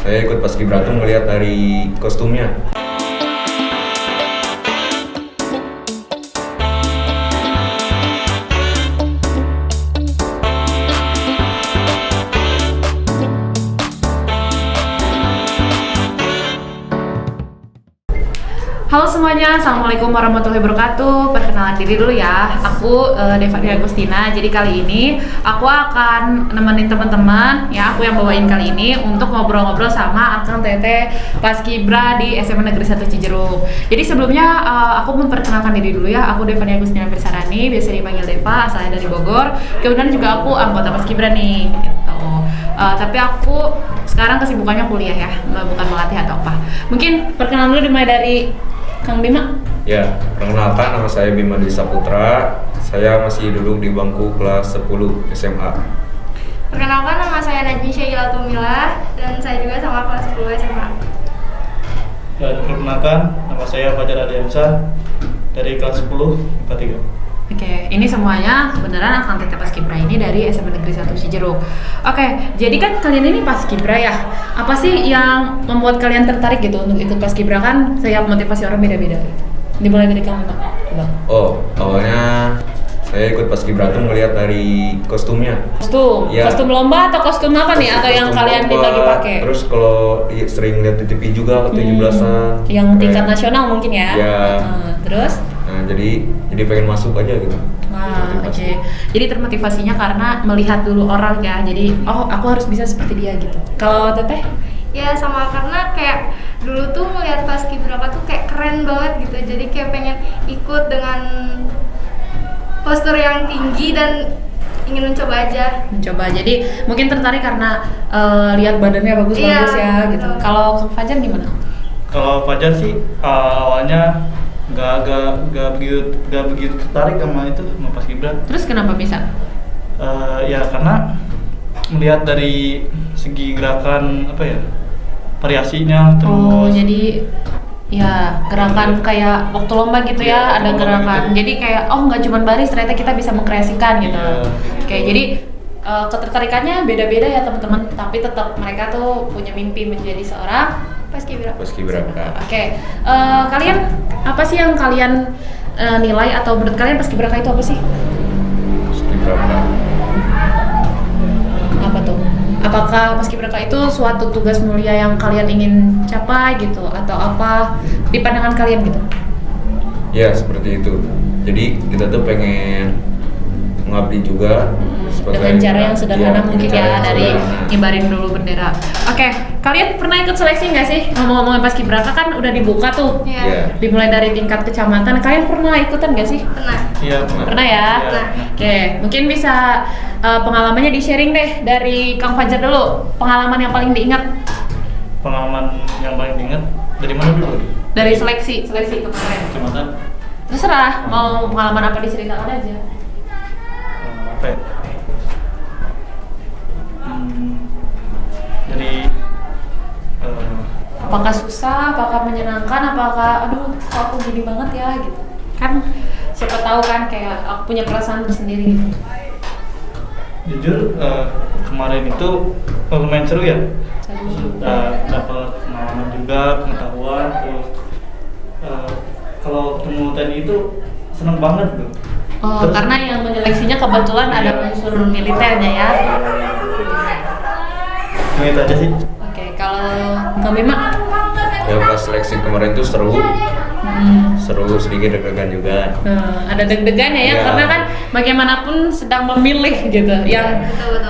Saya ikut Paskibra tuh ngelihat dari kostumnya. Halo semuanya, Assalamualaikum warahmatullahi wabarakatuh. Perkenalan diri dulu ya. Aku Devani Agustina. Jadi kali ini aku akan nemenin teman-teman ya. Aku yang bawain kali ini untuk ngobrol-ngobrol sama Akang Teteh Paskibra di SMA Negeri 1 Cijeruk. Jadi sebelumnya aku memperkenalkan diri dulu ya. Aku Devani Agustina Firsarani, biasa dipanggil Deva, asalnya dari Bogor. Kemudian juga aku anggota Paskibra nih. Gitu. Tapi aku sekarang kesibukannya kuliah ya, bukan melatih atau apa. Mungkin perkenalan dulu dimulai dari Kang Bima. Ya, perkenalkan nama saya Bima Dwi Saputra. Saya masih duduk di bangku kelas 10 SMA. Perkenalkan, nama saya Najmi Syaila Tumila dan saya juga sama kelas 10 SMA. Dan perkenalkan, nama saya Fajar Adiansa dari kelas 10 IPA 3. Oke, ini semuanya beneran Akang Teteh Paskibra ini dari SMA Negeri 1 Cijeruk. Oke, jadi kan kalian ini Paskibra ya. Apa sih yang membuat kalian tertarik gitu untuk ikut Paskibra? Kan setiap motivasi orang beda-beda gitu. Dimulai dari kamu, Pak. Coba. Oh, awalnya saya ikut Paskibra tuh ngelihat dari kostumnya. Kostum? Ya. Kostum lomba atau kostum apa nih? Atau yang Kostum kalian lomba, lagi pakai? Terus kalau sering lihat di TV juga 17-an. Yang tingkat Kayak- nasional mungkin ya? Ya. Terus? Nah, jadi pengen masuk aja gitu. Wah, oke. Motivasi. Jadi termotivasinya karena melihat dulu orang ya. Jadi, oh aku harus bisa seperti dia gitu. Kalau Teteh? Ya sama, karena kayak dulu tuh melihat Paskibraka tuh kayak keren banget gitu. Jadi kayak pengen ikut dengan postur yang tinggi dan ingin mencoba aja. Mencoba. Jadi mungkin tertarik karena lihat badannya bagus-bagus Iya, ya gitu. betul. Kalau Kang Fajar gimana? Kalau Fajar sih awalnya nggak begitu tertarik sama itu, sama Paskibra. Terus kenapa bisa? Ya karena melihat dari segi gerakan variasinya, terus Oh, jadi ya gerakan kayak waktu lomba gitu ya, Iya, ada waktu lomba gerakan. gitu. Jadi kayak oh nggak cuma baris, ternyata kita bisa mengkreasikan gitu. Iya, Oke, jadi ketertarikannya beda-beda ya teman-teman, tapi tetap mereka tuh punya mimpi menjadi seorang Paskibraka. Paskibra. Oke, kalian apa sih yang kalian nilai atau menurut kalian Paskibraka itu apa sih? Paskibra. Apa tuh? Apakah Paskibraka itu suatu tugas mulia yang kalian ingin capai gitu atau apa di pandangan kalian gitu? Ya, seperti itu. Jadi kita tuh pengen mengabdi juga Dengan cara yang sederhana Iya, mungkin dengan cara ya, yang dari sederhana. ngibarin dulu bendera. Oke, kalian pernah ikut seleksi nggak sih? Ngomong-ngomongin Paskibraka kan udah dibuka tuh, Iya. Iya. dimulai dari tingkat kecamatan. Kalian pernah ikutan nggak sih? Pernah. iya pernah. Pernah ya? Iya. Oke, mungkin bisa pengalamannya di-sharing deh dari Kang Fajar dulu. Pengalaman yang paling diingat Pengalaman yang paling diingat dari mana dulu? dari seleksi kemarin. Kecamatan Terserah, mau pengalaman apa diceritakan aja. apa ya? Jadi Apakah susah, apakah menyenangkan, apakah aduh kok aku gini banget ya gitu. Kan siapa tahu kan kayak aku punya perasaan tersendiri gitu. jujur kemarin itu lumayan seru ya. Aduh. Dapat pengalaman juga, pengetahuan, terus kalau ketemu TNI itu seneng banget tuh. Oh, Terus- karena yang menyeleksinya kebetulan ada Iya. unsur militernya ya. Nah, itu aja sih. Oke, kalau Kang Bima? Ya pas seleksi kemarin tuh seru sedikit deg-degan juga. Ada deg-degannya ya, Iya. karena kan bagaimanapun sedang memilih gitu. Yang Betul.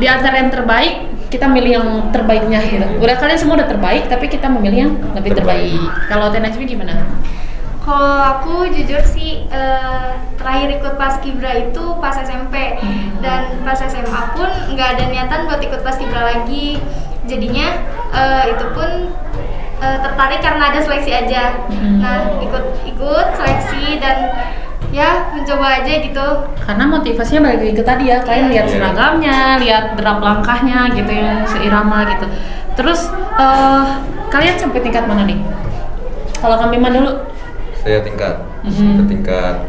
di antara yang terbaik, kita milih yang terbaiknya gitu. Udah kalian semua udah terbaik, tapi kita memilih yang lebih terbaik. Kalau Teh Najmi gimana? Kalau aku jujur sih terakhir ikut Paskibra itu pas SMP dan pas SMA pun nggak ada niatan buat ikut Paskibra lagi. Jadinya itu pun tertarik karena ada seleksi aja. Nah ikut seleksi dan ya mencoba aja gitu. Karena motivasinya balik lagi ke tadi ya, kalian lihat Iya. seragamnya, lihat derap langkahnya gitu yang seirama gitu. Terus kalian sampai tingkat mana nih? Kalau Kang Bima dulu? Saya tingkat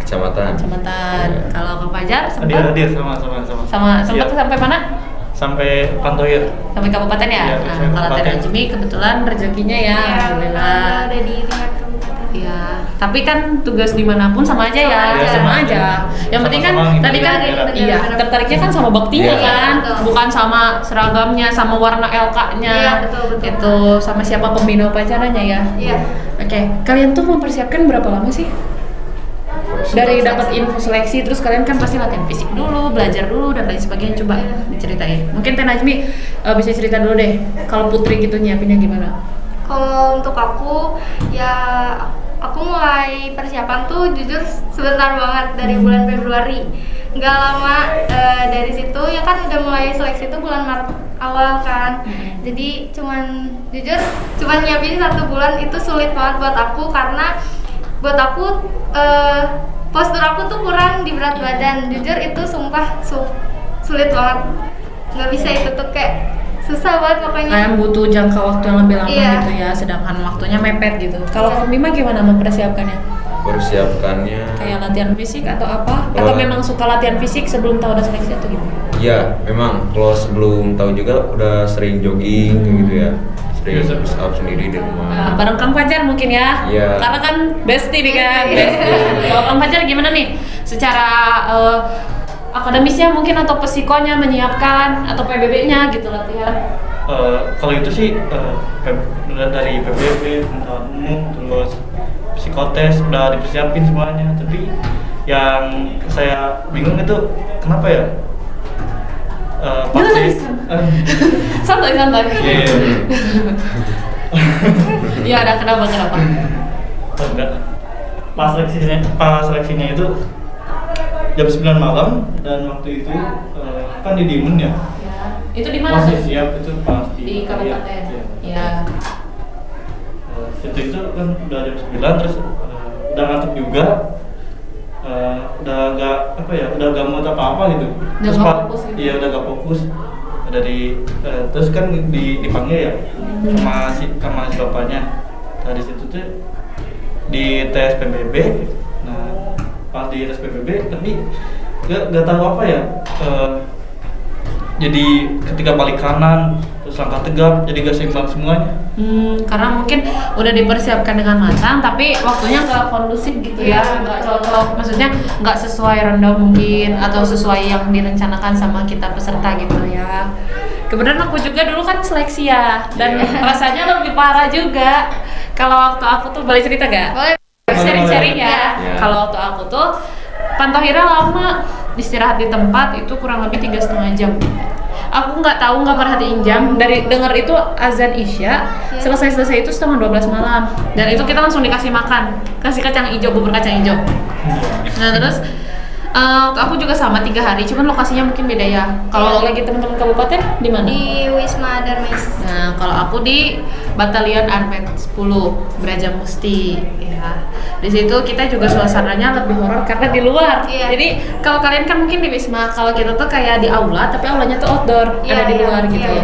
kecamatan. Kecamatan. Iya. Kalau Kang Fajar sempat Hadir sama. sempat Iya. sampai mana? sampai Pantohir. Sampai kabupaten ya? Iya, Nah, sampai kalau Teh kabupaten. Najmi kebetulan rezekinya ya, Iya, alhamdulillah. udah di tingkat kabupaten. Iya, tapi kan tugas dimanapun sama aja ya, Sama aja. sama aja. Yang penting kan Sama-sama tadi kan ngikutin iya bener-bener. tertariknya kan sama baktinya Iya. kan, Betul. bukan sama seragamnya, sama warna LK-nya. Iya, betul. Itu sama siapa pembina upacaranya ya. Iya. Oke, kalian tuh mempersiapkan berapa lama sih? Dari dapat info seleksi terus kalian kan pasti latihan fisik dulu, belajar dulu dan lain sebagainya. Coba diceritain. Mungkin Teh Najmi bisa cerita dulu deh. Kalau Putri gitu nyiapinnya gimana? Kalau untuk aku ya aku mulai persiapan tuh jujur sebentar banget dari bulan Februari. Nggak lama dari situ ya kan udah mulai seleksi tuh bulan Maret awal kan. Jadi jujur cuman nyiapin 1 bulan itu sulit banget buat aku karena buat aku postur aku tuh kurang di berat badan. Jujur itu sumpah sulit banget. Nggak bisa itu tuh kayak susah banget pokoknya. Kalian butuh jangka waktu yang lebih lama Iya. gitu ya, sedangkan waktunya mepet gitu. Kalau Kak Bima gimana mempersiapkannya? Persiapkannya Kayak latihan fisik atau apa? Atau Oh. memang suka latihan fisik sebelum tahu ada seleksi atau gimana? ya memang kalau sebelum tahu juga udah sering jogging kayak gitu ya, sering Biasa. push up sendiri di rumah. Nah, bareng Kang Fajar mungkin ya? Iya. Karena kan bestie nih kan? Iya. Bestie. Kalau Kang Fajar gimana nih? Secara akademisnya mungkin atau psikonya menyiapkan atau PBB-nya gitu latihan? Kalau itu sih dari PBB, pengetahuan umum, terus psikotes udah dipersiapin semuanya. Tapi yang saya bingung itu kenapa ya? Jangan nangis, Kang. Santai. Iya. Iya, ada kenapa? Oh, enggak. Pas seleksinya itu jam 9 malam dan waktu itu kan di Dimun ya. Ya. Itu di mana? Masih tuh? siap itu pas Di kabupaten. Iya. Iya. Situ itu kan udah jam 9 terus udah ngantuk juga. Udah gak mood apa gitu. Udah Terus nggak pas- fokus gitu. Iya udah gak fokus. Terus kan dipanggil ya sama si bapaknya. Nah di situ tuh di tes PBB. Nah pas di tes PBB tapi gak tahu apa ya. Jadi ketika balik kanan terus langkah tegap jadi gak seimbang semuanya. Karena mungkin udah dipersiapkan dengan matang, tapi waktunya nggak kondusif gitu ya, nggak cocok. Maksudnya nggak sesuai rendah mungkin atau sesuai yang direncanakan sama kita peserta gitu ya. Kebetulan aku juga dulu kan seleksi ya, dan rasanya lebih parah juga. Kalau waktu aku tuh boleh cerita gak? Boleh. Sharing-sharing ya. Iya. Kalau waktu aku tuh Pantohira lama, istirahat di tempat itu kurang lebih 3,5 jam. Aku nggak tahu, nggak perhatiin jam. Dari dengar itu azan isya, selesai itu setengah 12 malam. Dan itu kita langsung dikasih makan, kasih kacang hijau, bubur kacang hijau. Nah terus aku juga sama 3 hari, cuman lokasinya mungkin beda ya. Kalau lagi teman-teman kabupaten di mana? Di Wisma Darmais. Nah, kalau aku di Batalion Armet 10 Braja Musti ya. Di situ kita juga suasananya lebih horor karena di luar. Iya. Jadi kalau kalian kan mungkin di Wisma, kalau kita tuh kayak di aula tapi aulanya tuh outdoor, Iya, ada di iya, luar gitu. iya.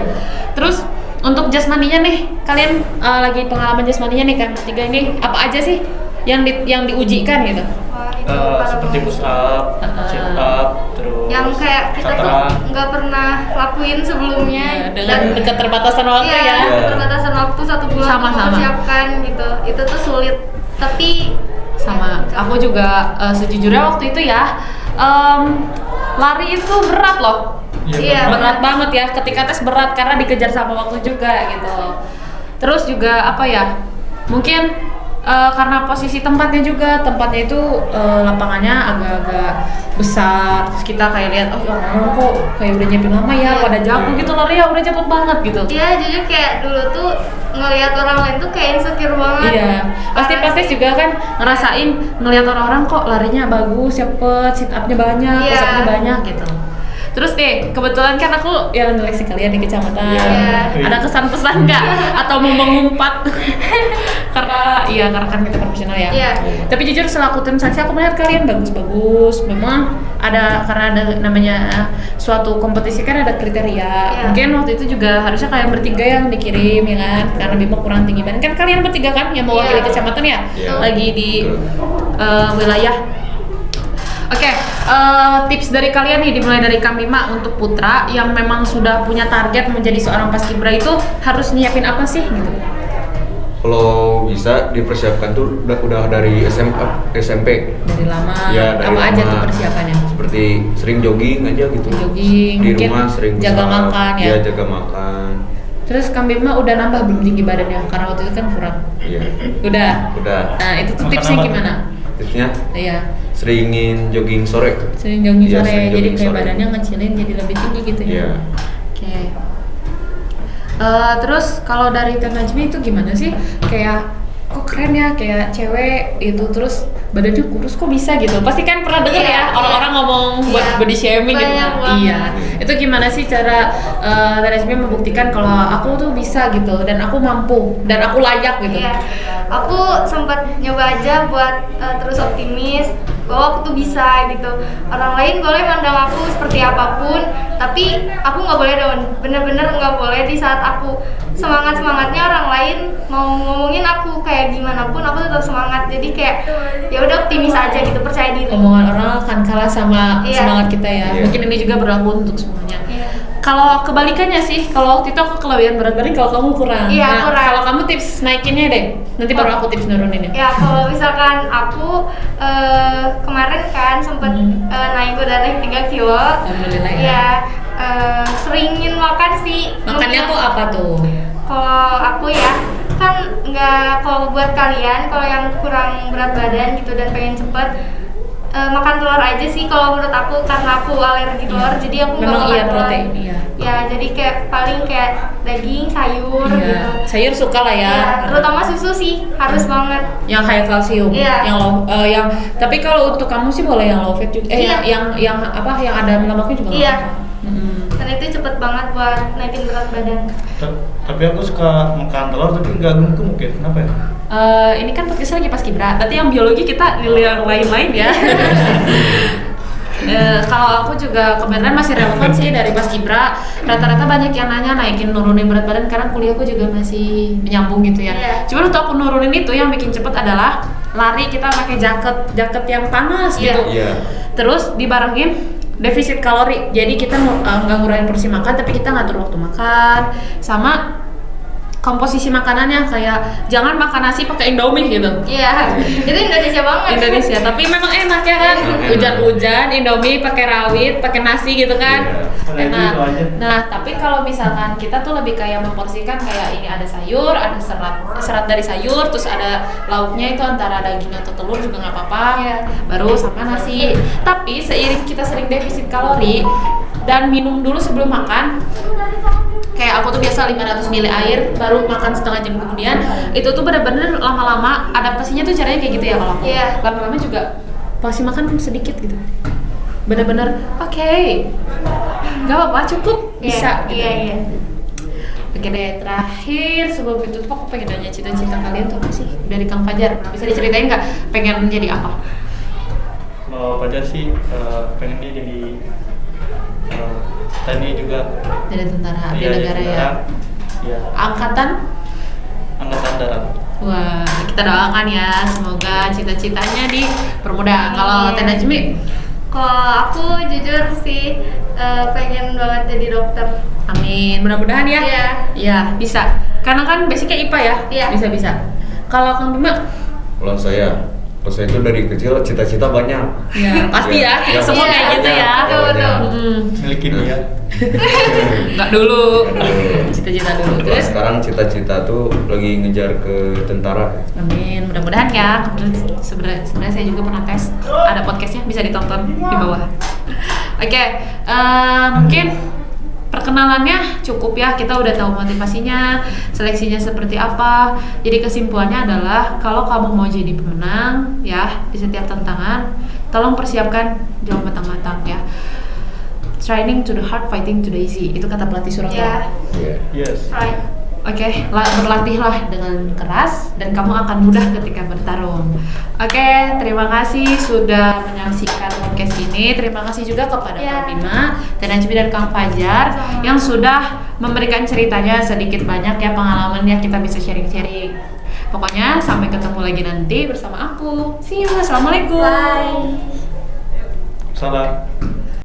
Terus untuk jasmaninya nih, kalian lagi pengalaman jasmaninya nih kan bertiga ini apa aja sih yang diujikan gitu? Wah, itu parah Seperti banget. push up, sit up, terus Yang kayak kita tuh sataran. nggak pernah lakuin sebelumnya. Ya, dengan keterbatasan waktu Iya, ya. keterbatasan waktu 1 bulan Sama-sama. untuk mempersiapkan gitu. Itu tuh sulit. Tapi Sama, aku juga sejujurnya waktu itu ya lari itu berat loh. Iya, Berat banget ya, ketika tes berat karena dikejar sama waktu juga gitu. Terus juga apa ya, mungkin karena posisi tempatnya itu lapangannya agak-agak besar. Terus kita kayak lihat, oh ya orang kok kayak udah nyiapin lama ya, Iya. pada jago gitu lari ya udah cepet banget gitu. iya, jujur kayak dulu tuh ngelihat orang lain tuh kayak insecure banget. Iya, pasti Parah pasti sih. juga kan ngerasain ngelihat orang-orang kok larinya bagus, cepet, sit up-nya banyak, Iya. push up-nya banyak gitu. Terus deh, kebetulan kan aku yang seleksi kalian di kecamatan. Iya. Ada kesan-pesan nggak? Atau mau mengumpat? karena kan kita profesional ya. Iya. Tapi jujur setelah aku tim seleksi aku melihat kalian bagus-bagus. Memang karena ada namanya suatu kompetisi kan ada kriteria. Iya. Mungkin waktu itu juga harusnya kalian bertiga yang dikirim ya kan, karena Bima kurang tinggi badan. Kan kalian bertiga kan yang mewakili Iya. kecamatan ya, Iya. lagi di Betul. wilayah. Oke, tips dari kalian nih, dimulai dari Kang Bima untuk putra yang memang sudah punya target menjadi seorang paskibra itu harus nyiapin apa sih gitu? Kalau bisa dipersiapkan tuh udah dari SMP. Dari lama, Ya, dari apa aja lama. tuh persiapannya? Seperti sering jogging aja gitu. Jogging, Di mungkin rumah sering jaga push up. makan ya? Iya, jaga makan. Terus Kang Bima udah nambah belum tinggi badannya? Karena waktu itu kan kurang. Iya. Udah. Udah. Nah itu tuh Makan tipsnya apa tuh? gimana? Tipsnya Iya. seringin jogging sore. Sering jogging Iya, sore, sering jadi jogging kayak sore. badannya ngecilin jadi lebih tinggi gitu ya. Iya. Oke. Terus kalau dari Teh Najmi itu gimana sih? Kayak kok keren ya, kayak cewek itu terus badannya kurus kok bisa gitu. Pasti kan pernah denger Iya, ya orang-orang ngomong buat Iya, body shaming gitu. banyak banget. Iya. Itu gimana sih cara Teh Najmi membuktikan kalau aku tuh bisa gitu dan aku mampu dan aku layak gitu. Iya, aku sempat nyoba aja buat terus optimis bahwa aku tuh bisa gitu. Orang lain boleh mandang aku seperti apapun, tapi aku nggak boleh down. Bener-bener nggak boleh di saat aku semangatnya orang lain mau ngomongin aku kayak gimana pun aku tetap semangat. Jadi kayak ya udah optimis aja gitu, percaya diri. Omongan orang akan kalah sama Iya. semangat kita ya. Iya. Mungkin ini juga berlaku untuk semuanya. Iya. Kalau kebalikannya sih, kalau waktu itu aku kelebihan berat badan, kalau kamu kurang. Iya, Nah, kurang. kalau kamu tips naikinnya deh. Nanti baru aku tips nuruninnya. Ya kalau misalkan aku kemarin kan sempet naik udah naik 3 kilo. Alhamdulillah ya. Ya seringin makan sih. Makannya tuh apa tuh? Kalau aku ya kan nggak, kalau buat kalian kalau yang kurang berat badan gitu dan pengen cepet makan telur aja sih kalau menurut aku, karena aku alergi telur jadi aku nggak Memang makan iya telur. protein, iya. Ya jadi kayak paling kayak daging, sayur Iya. gitu. Sayur suka lah ya. Ya, terutama susu sih harus banget. Yang high kalsium, Iya. yang low, yang tapi kalau untuk kamu sih boleh yang low fat juga. Iya. Yang apa? Yang ada lemaknya juga. nggak Iya. apa-apa. Mm-mm. Dan itu cepet banget buat naikin berat badan. Tapi aku suka makan telur tapi nggak gemuk ya. Kenapa ya? Ini kan podcast lagi paskibra. Berarti yang biologi kita nilai yang lain-lain ya. Kalau aku juga kebenaran masih relevan sih dari paskibra. Rata-rata banyak yang nanya naikin nurunin berat badan karena kuliahku juga masih menyambung gitu ya. Iya. Cuman untuk aku nurunin itu yang bikin cepet adalah lari kita pakai jaket yang panas Iya. gitu. Iya. Terus dibarengin defisit kalori. Jadi kita nggak ngurangin porsi makan tapi kita ngatur waktu makan sama komposisi makanannya, kayak jangan makan nasi pakai Indomie gitu. Iya, itu Indonesia banget. Indonesia, tapi memang enak ya kan. Enak. Hujan-hujan, Indomie pakai rawit, pakai nasi gitu kan. Iya. Enak. Itu aja. Nah, tapi kalau misalkan kita tuh lebih kayak memporsikan kayak ini ada sayur, ada serat dari sayur, terus ada lauknya itu antara daging atau telur juga nggak apa-apa. Iya. Baru sama nasi. Tapi seiring kita sering defisit kalori dan minum dulu sebelum makan, kayak aku tuh biasa 500 ml air baru makan setengah jam kemudian, itu tuh bener-bener lama-lama adaptasinya tuh caranya kayak gitu ya kalau aku. Iya. Lama-lama juga porsi makan sedikit gitu, bener-bener oke, nggak apa-apa, cukup, bisa gitu. Iya, iya. Oke deh, terakhir sebelum ditutup aku pengen nanya cita-cita kalian tuh apa sih dari Kang Fajar? Bisa diceritain nggak pengen menjadi apa? Kalau Fajar sih pengen dia jadi TNI juga. Dari tentara di Iya, negara ya, tentara. Iya. angkatan. Angkatan darat. Wah, kita doakan ya, semoga cita-citanya dipermudah. Kalau Teh Najmi, Kalau aku jujur sih pengen banget jadi dokter. amin, mudah-mudahan ya. Iya. Iya, bisa. Karena kan basicnya IPA ya. Iya. Bisa. Kalau Kang Bima, Kalau saya itu dari kecil cita-cita banyak. ya pasti ya, kita semua Iya, kayak gitu ya. betul, betul. Mm-mm. Milikin dia. Nggak dulu. Dulu. Cita-cita dulu. Kalau Terus, sekarang cita-cita tuh lagi ngejar ke tentara. amin, mudah-mudahan ya. Sebenarnya saya juga pernah tes. Ada podcastnya, bisa ditonton di bawah. Oke, mungkin perkenalannya cukup ya, kita udah tahu motivasinya, seleksinya seperti apa. Jadi kesimpulannya adalah kalau kamu mau jadi pemenang ya di setiap tantangan, tolong persiapkan jauh matang-matang ya. Training to the hard, fighting to the easy. Itu kata pelatih Surabaya. Iya. Iya. Yes. Right. Oke, berlatihlah dengan keras dan kamu akan mudah ketika bertarung. Oke, terima kasih sudah menyaksikan podcast ini. Terima kasih juga kepada Ya. Kang Bima, Teh Najmi dan Kang Fajar yang sudah memberikan ceritanya sedikit banyak ya, pengalamannya kita bisa sharing-sharing. Pokoknya sampai ketemu lagi nanti bersama aku. See you, assalamualaikum. Bye. salah